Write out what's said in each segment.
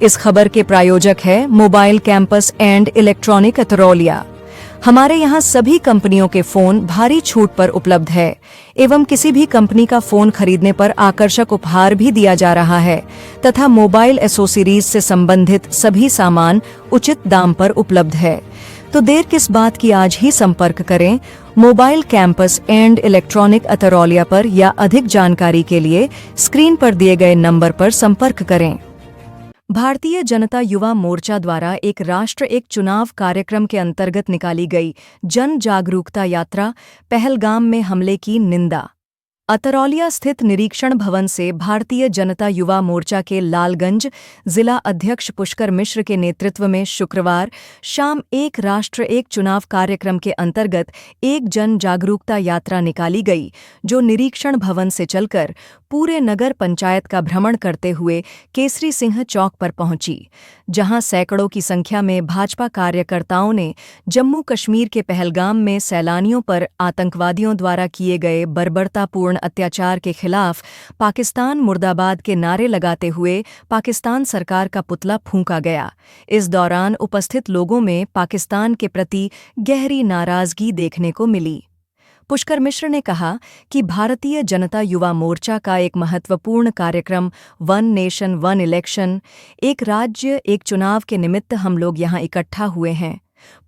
इस खबर के प्रायोजक है मोबाइल कैंपस एंड इलेक्ट्रॉनिक अथरौलिया। हमारे यहाँ सभी कंपनियों के फोन भारी छूट पर उपलब्ध है एवं किसी भी कंपनी का फोन खरीदने पर आकर्षक उपहार भी दिया जा रहा है तथा मोबाइल एसोसीरीज से संबंधित सभी सामान उचित दाम पर उपलब्ध है। तो देर किस बात की, आज ही संपर्क करें मोबाइल कैंपस एंड इलेक्ट्रॉनिक अथरौलिया पर या अधिक जानकारी के लिए स्क्रीन पर दिए गए नंबर पर संपर्क करें। भारतीय जनता युवा मोर्चा द्वारा एक राष्ट्र एक चुनाव कार्यक्रम के अंतर्गत निकाली गई जन जागरूकता यात्रा पहलगाम में हमले की निंदा। अतरौलिया स्थित निरीक्षण भवन से भारतीय जनता युवा मोर्चा के लालगंज जिला अध्यक्ष पुष्कर मिश्र के नेतृत्व में शुक्रवार शाम एक राष्ट्र एक चुनाव कार्यक्रम के अंतर्गत एक जन जागरूकता यात्रा निकाली गई, जो निरीक्षण भवन से चलकर पूरे नगर पंचायत का भ्रमण करते हुए केसरी सिंह चौक पर पहुंची, जहां सैकड़ों की संख्या में भाजपा कार्यकर्ताओं ने जम्मू कश्मीर के पहलगाम में सैलानियों पर आतंकवादियों द्वारा किए गए बर्बरतापूर्ण अत्याचार के खिलाफ पाकिस्तान मुर्दाबाद के नारे लगाते हुए पाकिस्तान सरकार का पुतला फूंका गया। इस दौरान उपस्थित लोगों में पाकिस्तान के प्रति गहरी नाराजगी देखने को मिली। पुष्कर मिश्र ने कहा कि भारतीय जनता युवा मोर्चा का एक महत्वपूर्ण कार्यक्रम वन नेशन वन इलेक्शन, एक राज्य एक चुनाव के निमित्त हम लोग यहाँ इकट्ठा हुए हैं।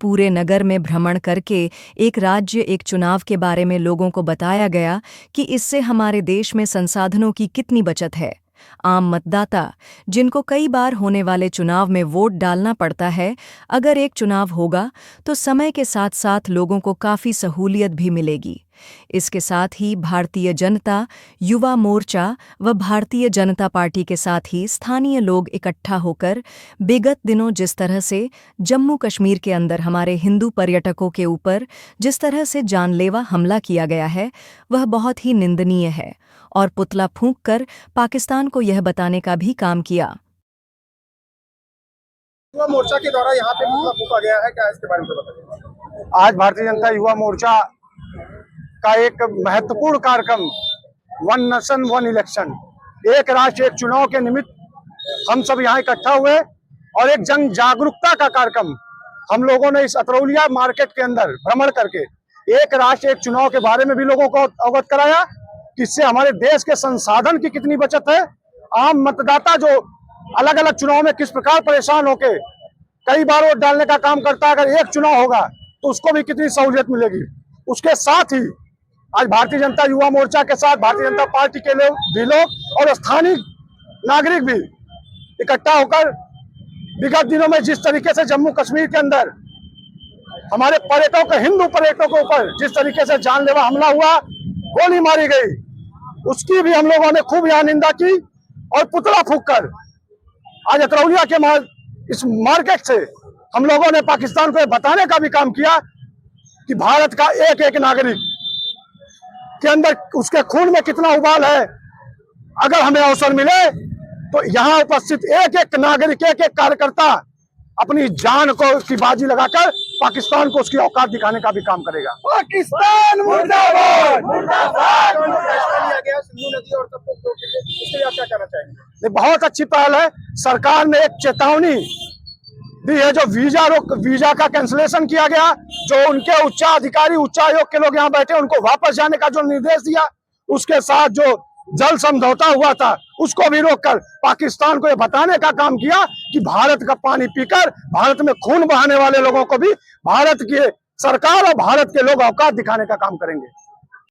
पूरे नगर में भ्रमण करके एक राज्य एक चुनाव के बारे में लोगों को बताया गया कि इससे हमारे देश में संसाधनों की कितनी बचत है। आम मतदाता, जिनको कई बार होने वाले चुनाव में वोट डालना पड़ता है, अगर एक चुनाव होगा तो समय के साथ साथ लोगों को काफ़ी सहूलियत भी मिलेगी। इसके साथ ही भारतीय जनता युवा मोर्चा व भारतीय जनता पार्टी के साथ ही स्थानीय लोग इकट्ठा होकर विगत दिनों जिस तरह से जम्मू कश्मीर के अंदर हमारे हिंदू पर्यटकों के ऊपर जिस तरह से जानलेवा हमला किया गया है, वह बहुत ही निंदनीय है और पुतला फूंककर पाकिस्तान को यह बताने का भी काम किया। युवा मोर्चा के द्वारा यहाँ पे पुतला फूंका गया है, क्या इसके बारे में बताइए। आज भारतीय जनता युवा मोर्चा का एक महत्वपूर्ण कार्यक्रम वन नेशन वन इलेक्शन, एक राष्ट्र एक चुनाव के निमित्त हम सब यहाँ इकट्ठा हुए और एक जन जागरूकता का कार्यक्रम हम लोगों ने इस अतरौलिया मार्केट के अंदर भ्रमण करके एक राष्ट्र एक चुनाव के बारे में भी लोगों को अवगत कराया कि इससे हमारे देश के संसाधन की कितनी बचत है। आम मतदाता जो अलग अलग चुनाव में किस प्रकार परेशान होके कई बार वोट डालने का काम करता है, अगर एक चुनाव होगा तो उसको भी कितनी सहूलियत मिलेगी। उसके साथ ही आज भारतीय जनता युवा मोर्चा के साथ भारतीय जनता पार्टी के लोग और स्थानीय नागरिक भी इकट्ठा होकर विगत दिनों में जिस तरीके से जम्मू कश्मीर के अंदर हमारे पर्यटकों के हिंदू पर्यटकों के ऊपर जिस तरीके से जानलेवा हमला हुआ, गोली मारी गई, उसकी भी हम लोगों ने खूब यहाँ निंदा की और पुतला फूंककर आज अतरौलिया के इस मार्केट से हम लोगों ने पाकिस्तान को बताने का भी काम किया कि भारत का एक एक नागरिक के अंदर उसके खून में कितना उबाल है। अगर हमें अवसर मिले तो यहाँ उपस्थित एक एक नागरिक एक एक कार्यकर्ता अपनी जान को की बाजी लगाकर पाकिस्तान को उसकी औकात दिखाने का भी काम करेगा। पाकिस्तान मुर्दाबाद मुर्दाबाद। लिया गया सिंधु नदी और इसके लिए आप क्या कहना चाहेंगे। बहुत अच्छी पहल है। सरकार ने एक चेतावनी दी है, जो वीजा का कैंसिलेशन किया गया, जो उनके उच्चाधिकारी उच्चायोग के लोग यहाँ बैठे उनको वापस जाने का जो निर्देश दिया, उसके साथ जो जल समझौता हुआ था उसको भी रोककर पाकिस्तान को ये बताने का काम किया कि भारत का पानी पीकर भारत में खून बहाने वाले लोगों को भी भारत की सरकार और भारत के लोग औकात दिखाने का काम करेंगे।